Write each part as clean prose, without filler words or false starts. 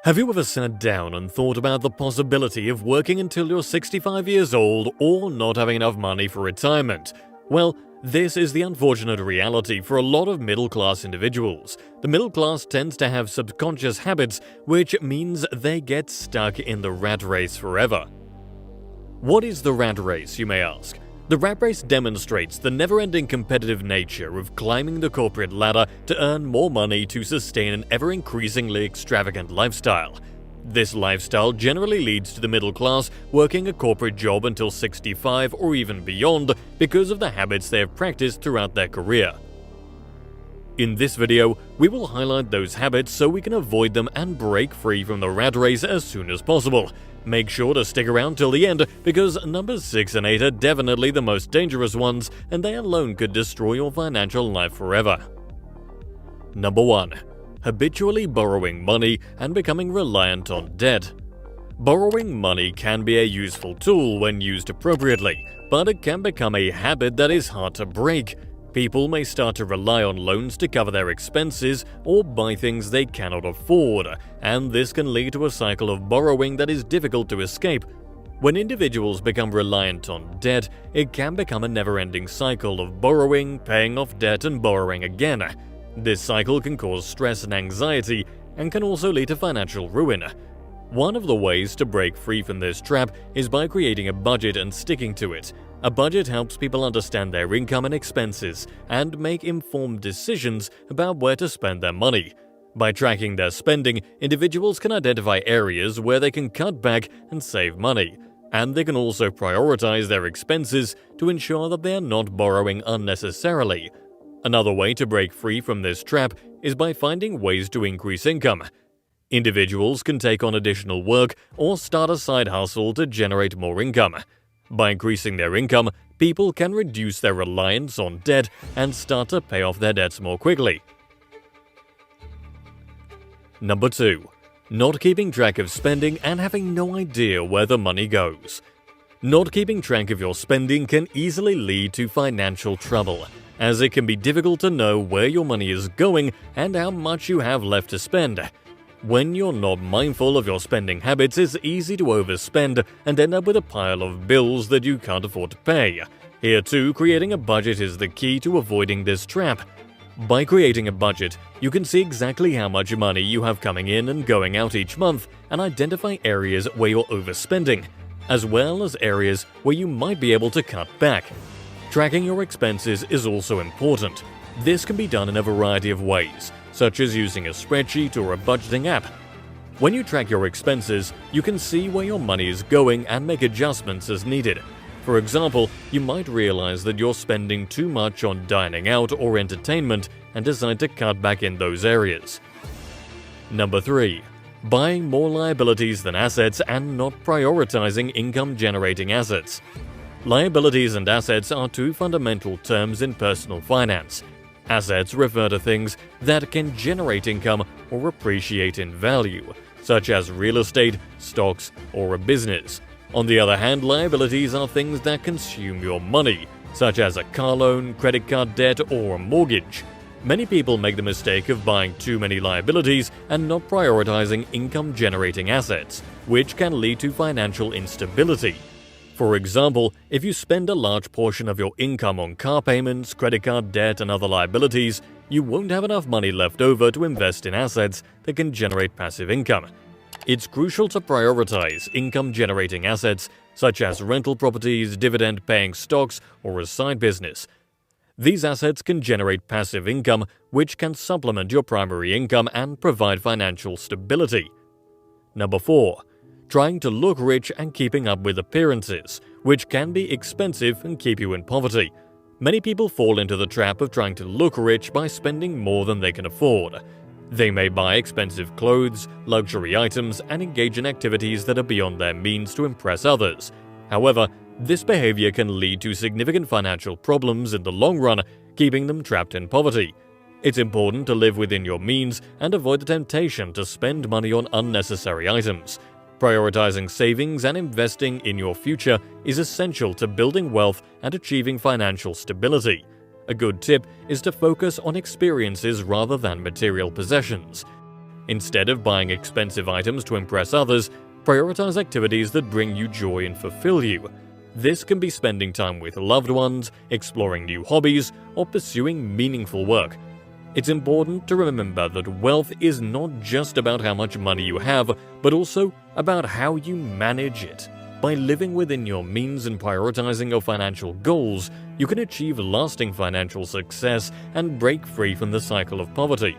Have you ever sat down and thought about the possibility of working until you're 65 years old or not having enough money for retirement? Well, this is the unfortunate reality for a lot of middle-class individuals. The middle class tends to have subconscious habits, which means they get stuck in the rat race forever. What is the rat race, you may ask? The rat race demonstrates the never-ending competitive nature of climbing the corporate ladder to earn more money to sustain an ever-increasingly extravagant lifestyle. This lifestyle generally leads to the middle class working a corporate job until 65 or even beyond because of the habits they have practiced throughout their career. In this video, we will highlight those habits so we can avoid them and break free from the rat race as soon as possible. Make sure to stick around till the end because numbers 6 and 8 are definitely the most dangerous ones, and they alone could destroy your financial life forever. Number 1. Habitually borrowing money and becoming reliant on debt. Borrowing money can be a useful tool when used appropriately, but it can become a habit that is hard to break. People may start to rely on loans to cover their expenses or buy things they cannot afford, and this can lead to a cycle of borrowing that is difficult to escape. When individuals become reliant on debt, it can become a never-ending cycle of borrowing, paying off debt, and borrowing again. This cycle can cause stress and anxiety and can also lead to financial ruin. One of the ways to break free from this trap is by creating a budget and sticking to it. A budget helps people understand their income and expenses and make informed decisions about where to spend their money. By tracking their spending, individuals can identify areas where they can cut back and save money, and they can also prioritize their expenses to ensure that they are not borrowing unnecessarily. Another way to break free from this trap is by finding ways to increase income. Individuals can take on additional work or start a side hustle to generate more income. By increasing their income, people can reduce their reliance on debt and start to pay off their debts more quickly. Number 2. Not keeping track of spending and having no idea where the money goes. Not keeping track of your spending can easily lead to financial trouble, as it can be difficult to know where your money is going and how much you have left to spend. When you're not mindful of your spending habits, it's easy to overspend and end up with a pile of bills that you can't afford to pay. Here too, creating a budget is the key to avoiding this trap. By creating a budget, you can see exactly how much money you have coming in and going out each month and identify areas where you're overspending, as well as areas where you might be able to cut back. Tracking your expenses is also important. This can be done in a variety of ways, such as using a spreadsheet or a budgeting app. When you track your expenses, you can see where your money is going and make adjustments as needed. For example, you might realize that you're spending too much on dining out or entertainment and decide to cut back in those areas. Number 3. Buying more liabilities than assets and not prioritizing income-generating assets. Liabilities and assets are two fundamental terms in personal finance. Assets refer to things that can generate income or appreciate in value, such as real estate, stocks, or a business. On the other hand, liabilities are things that consume your money, such as a car loan, credit card debt, or a mortgage. Many people make the mistake of buying too many liabilities and not prioritizing income-generating assets, which can lead to financial instability. For example, if you spend a large portion of your income on car payments, credit card debt, and other liabilities, you won't have enough money left over to invest in assets that can generate passive income. It's crucial to prioritize income-generating assets such as rental properties, dividend-paying stocks, or a side business. These assets can generate passive income, which can supplement your primary income and provide financial stability. Number 4. Trying to look rich and keeping up with appearances, which can be expensive and keep you in poverty. Many people fall into the trap of trying to look rich by spending more than they can afford. They may buy expensive clothes, luxury items, and engage in activities that are beyond their means to impress others. However, this behavior can lead to significant financial problems in the long run, keeping them trapped in poverty. It's important to live within your means and avoid the temptation to spend money on unnecessary items. Prioritizing savings and investing in your future is essential to building wealth and achieving financial stability. A good tip is to focus on experiences rather than material possessions. Instead of buying expensive items to impress others, prioritize activities that bring you joy and fulfill you. This can be spending time with loved ones, exploring new hobbies, or pursuing meaningful work. It's important to remember that wealth is not just about how much money you have, but also about how you manage it. By living within your means and prioritizing your financial goals, you can achieve lasting financial success and break free from the cycle of poverty.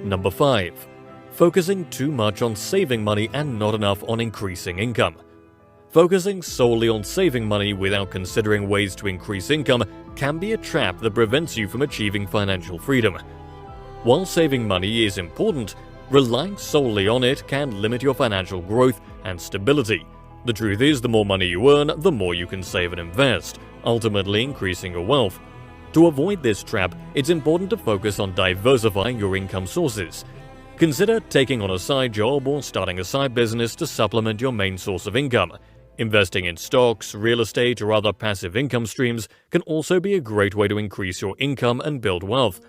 Number 5. Focusing too much on saving money and not enough on increasing income. Focusing solely on saving money without considering ways to increase income can be a trap that prevents you from achieving financial freedom. While saving money is important, relying solely on it can limit your financial growth and stability. The truth is, the more money you earn, the more you can save and invest, ultimately increasing your wealth. To avoid this trap, it's important to focus on diversifying your income sources. Consider taking on a side job or starting a side business to supplement your main source of income. Investing in stocks, real estate, or other passive income streams can also be a great way to increase your income and build wealth.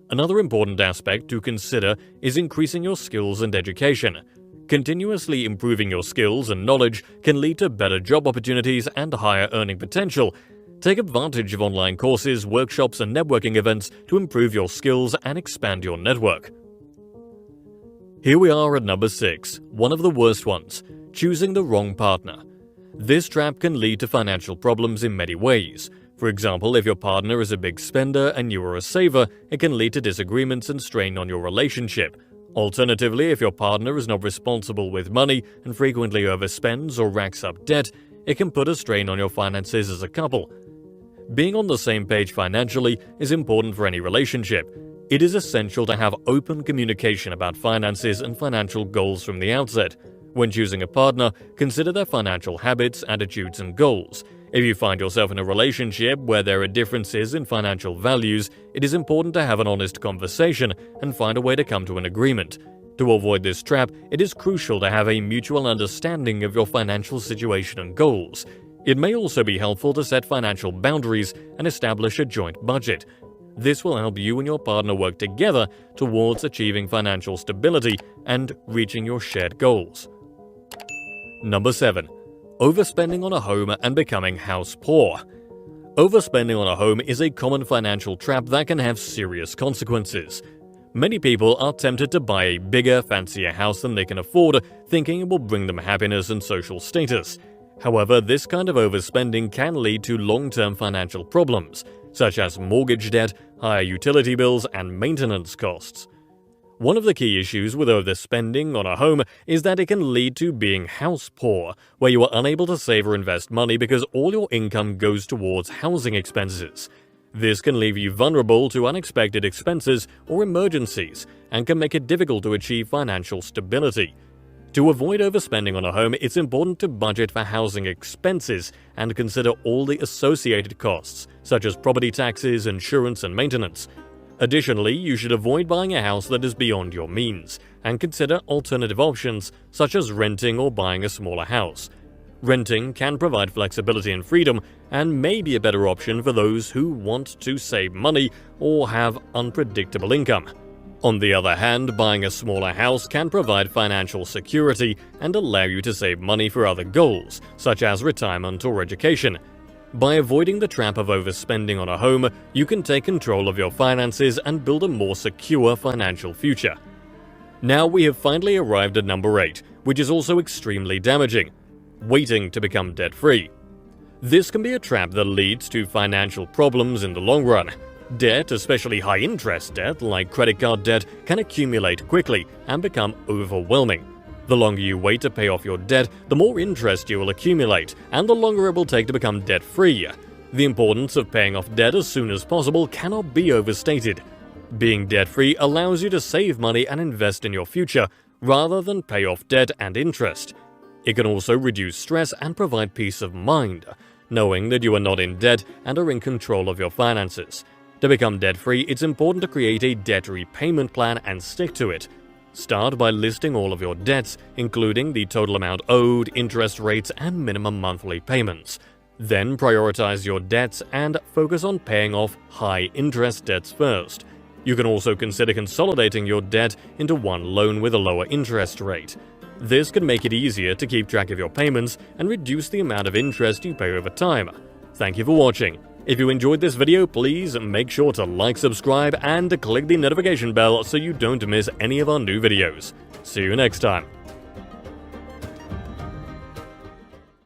Another important aspect to consider is increasing your skills and education. Continuously improving your skills and knowledge can lead to better job opportunities and higher earning potential. Take advantage of online courses, workshops, and networking events to improve your skills and expand your network. Here we are at number 6, one of the worst ones: choosing the wrong partner. This trap can lead to financial problems in many ways. For example, if your partner is a big spender and you are a saver, it can lead to disagreements and strain on your relationship. Alternatively, if your partner is not responsible with money and frequently overspends or racks up debt, it can put a strain on your finances as a couple. Being on the same page financially is important for any relationship. It is essential to have open communication about finances and financial goals from the outset. When choosing a partner, consider their financial habits, attitudes, and goals. If you find yourself in a relationship where there are differences in financial values, it is important to have an honest conversation and find a way to come to an agreement. To avoid this trap, it is crucial to have a mutual understanding of your financial situation and goals. It may also be helpful to set financial boundaries and establish a joint budget. This will help you and your partner work together towards achieving financial stability and reaching your shared goals. Number 7. Overspending on a home and becoming house poor. Overspending on a home is a common financial trap that can have serious consequences. Many people are tempted to buy a bigger, fancier house than they can afford, thinking it will bring them happiness and social status. However, this kind of overspending can lead to long-term financial problems, such as mortgage debt, higher utility bills, and maintenance costs. One of the key issues with overspending on a home is that it can lead to being house poor, where you are unable to save or invest money because all your income goes towards housing expenses. This can leave you vulnerable to unexpected expenses or emergencies and can make it difficult to achieve financial stability. To avoid overspending on a home, it's important to budget for housing expenses and consider all the associated costs, such as property taxes, insurance, and maintenance. Additionally, you should avoid buying a house that is beyond your means, and consider alternative options such as renting or buying a smaller house. Renting can provide flexibility and freedom, and may be a better option for those who want to save money or have unpredictable income. On the other hand, buying a smaller house can provide financial security and allow you to save money for other goals, such as retirement or education. By avoiding the trap of overspending on a home, you can take control of your finances and build a more secure financial future. Now we have finally arrived at number 8, which is also extremely damaging: waiting to become debt-free. This can be a trap that leads to financial problems in the long run. Debt, especially high-interest debt like credit card debt, can accumulate quickly and become overwhelming. The longer you wait to pay off your debt, the more interest you will accumulate, and the longer it will take to become debt-free. The importance of paying off debt as soon as possible cannot be overstated. Being debt-free allows you to save money and invest in your future, rather than pay off debt and interest. It can also reduce stress and provide peace of mind, knowing that you are not in debt and are in control of your finances. To become debt-free, it's important to create a debt repayment plan and stick to it. Start by listing all of your debts, including the total amount owed, interest rates, and minimum monthly payments. Then prioritize your debts and focus on paying off high-interest debts first. You can also consider consolidating your debt into one loan with a lower interest rate. This can make it easier to keep track of your payments and reduce the amount of interest you pay over time. Thank you for watching. If you enjoyed this video, please make sure to like, subscribe, and click the notification bell so you don't miss any of our new videos. See you next time.